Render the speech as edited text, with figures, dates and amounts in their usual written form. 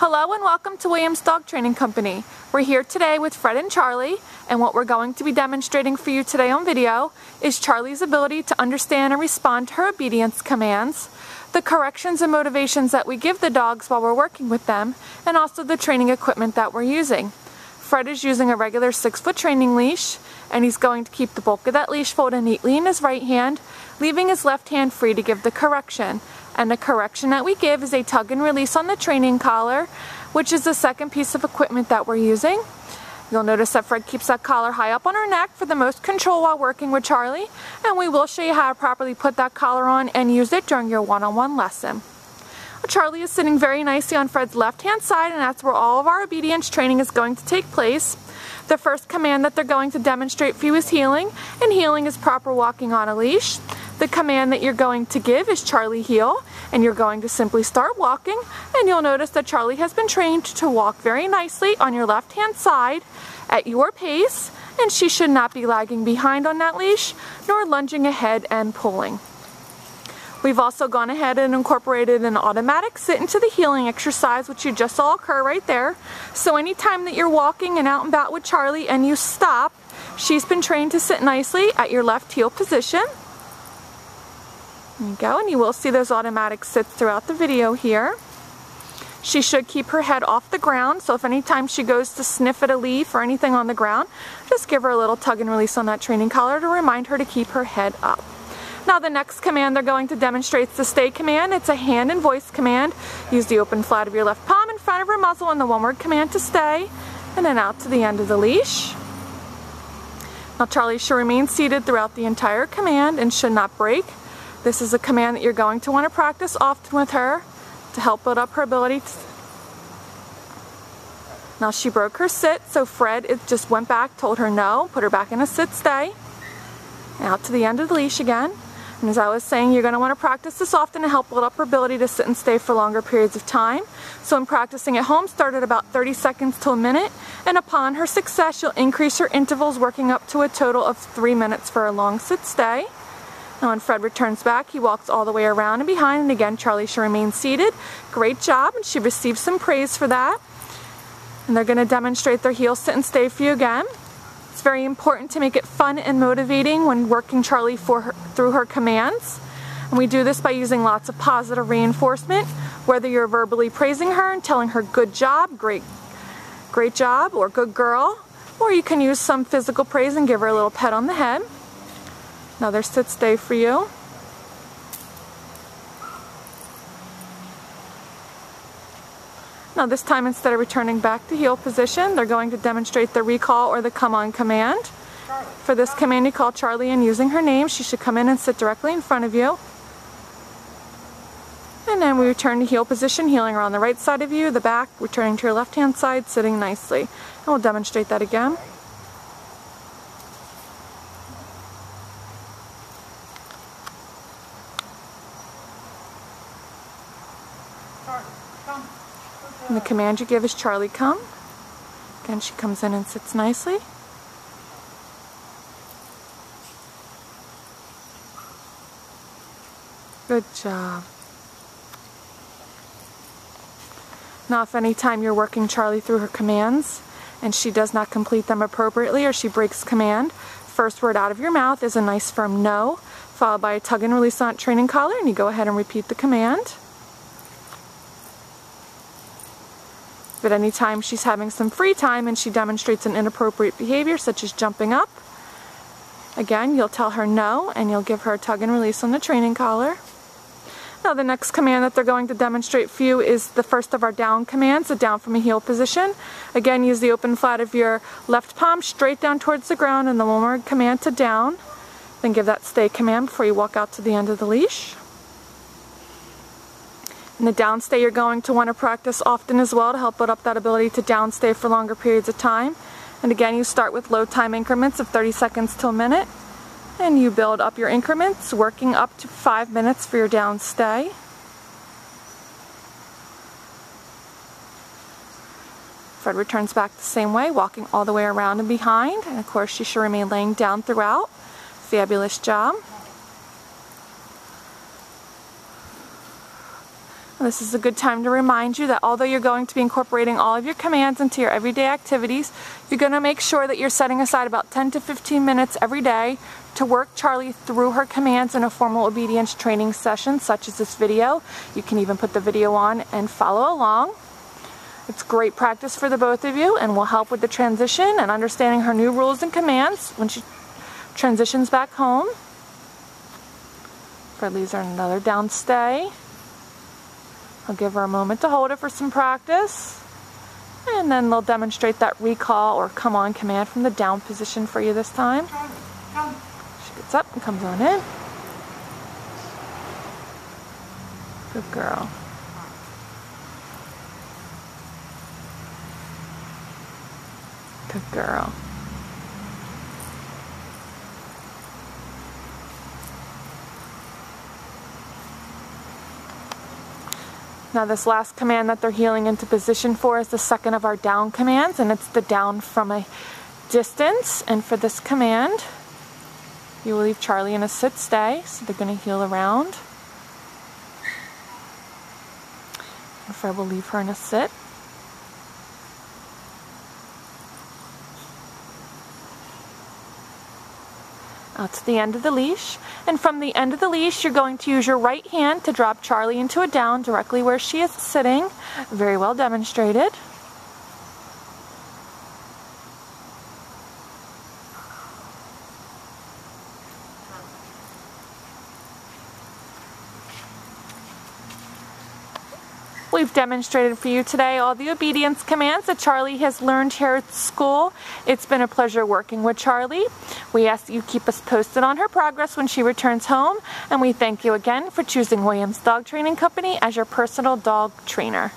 Hello and welcome to Williams Dog Training Company. We're here today with Fred and Charlie, and what we're going to be demonstrating for you today on video is Charlie's ability to understand and respond to her obedience commands, the corrections and motivations that we give the dogs while we're working with them, and also the training equipment that we're using. Fred is using a regular 6-foot training leash, and he's going to keep the bulk of that leash folded neatly in his right hand, leaving his left hand free to give the correction. And the correction that we give is a tug and release on the training collar, which is the second piece of equipment that we're using. You'll notice that Fred keeps that collar high up on her neck for the most control while working with Charlie, and we will show you how to properly put that collar on and use it during your one-on-one lesson. Charlie is sitting very nicely on Fred's left-hand side, and that's where all of our obedience training is going to take place. The first command that they're going to demonstrate for you is heeling, and heeling is proper walking on a leash. The command that you're going to give is Charlie heel, and you're going to simply start walking, and you'll notice that Charlie has been trained to walk very nicely on your left-hand side at your pace, and she should not be lagging behind on that leash, nor lunging ahead and pulling. We've also gone ahead and incorporated an automatic sit into the heeling exercise, which you just saw occur right there. So anytime that you're walking and out and about with Charlie and you stop, she's been trained to sit nicely at your left heel position. There you go, and you will see those automatic sits throughout the video here. She should keep her head off the ground, so if anytime she goes to sniff at a leaf or anything on the ground, just give her a little tug and release on that training collar to remind her to keep her head up. Now the next command they're going to demonstrate is the stay command. It's a hand and voice command. Use the open flat of your left palm in front of her muzzle and the one-word command to stay, and then out to the end of the leash. Now Charlie should remain seated throughout the entire command and should not break. This is a command that you're going to want to practice often with her to help build up her ability to... Now she broke her sit, so Fred just went back, told her no, put her back in a sit stay. Out to the end of the leash again. And as I was saying, you're going to want to practice this often to help build up her ability to sit and stay for longer periods of time. So in practicing at home, start at about 30 seconds to a minute, and upon her success, you'll increase her intervals, working up to a total of 3 minutes for a long sit stay. Now when Fred returns back, he walks all the way around and behind, and again, Charlie should remain seated. Great job, and she received some praise for that. And they're going to demonstrate their heel sit and stay for you again. It's very important to make it fun and motivating when working Charlie through her commands. And we do this by using lots of positive reinforcement, whether you're verbally praising her and telling her good job, great job, or good girl, or you can use some physical praise and give her a little pet on the head. Another sit stay for you. Now this time, instead of returning back to heel position, they're going to demonstrate the recall or the come on command. Charlie. For this command, you call Charlie, and using her name, she should come in and sit directly in front of you. And then we return to heel position, heeling her on the right side of you, the back, returning to your left hand side, sitting nicely. And we'll demonstrate that again. Charlie, come. And the command you give is Charlie, come. Again, she comes in and sits nicely. Good job. Now if any time you're working Charlie through her commands and she does not complete them appropriately or she breaks command, first word out of your mouth is a nice firm no, followed by a tug and release on training collar, and you go ahead and repeat the command. But anytime she's having some free time and she demonstrates an inappropriate behavior, such as jumping up, again, you'll tell her no, and you'll give her a tug and release on the training collar. Now the next command that they're going to demonstrate for you is the first of our down commands, the down from a heel position. Again, use the open flat of your left palm straight down towards the ground and the one-word command to down. Then give that stay command before you walk out to the end of the leash. In the downstay, you're going to want to practice often as well to help build up that ability to downstay for longer periods of time. And again, you start with low time increments of 30 seconds to a minute, and you build up your increments, working up to 5 minutes for your downstay. Fred returns back the same way, walking all the way around and behind, and of course she should remain laying down throughout. Fabulous job. This is a good time to remind you that although you're going to be incorporating all of your commands into your everyday activities, you're going to make sure that you're setting aside about 10 to 15 minutes every day to work Charly through her commands in a formal obedience training session such as this video. You can even put the video on and follow along. It's great practice for the both of you and will help with the transition and understanding her new rules and commands when she transitions back home. Fred leaves her another down stay. I'll give her a moment to hold it for some practice. And then they'll demonstrate that recall or come on command from the down position for you this time. She gets up and comes on in. Good girl. Good girl. Now this last command that they're healing into position for is the second of our down commands, and it's the down from a distance. And for this command, you will leave Charly in a sit stay, so they're going to heal around. And Fred will leave her in a sit. Out to the end of the leash, and from the end of the leash you're going to use your right hand to drop Charly into a down directly where she is sitting. Very well demonstrated. We've demonstrated for you today all the obedience commands that Charly has learned here at school. It's been a pleasure working with Charly. We ask that you keep us posted on her progress when she returns home, and we thank you again for choosing Williams Dog Training Company as your personal dog trainer.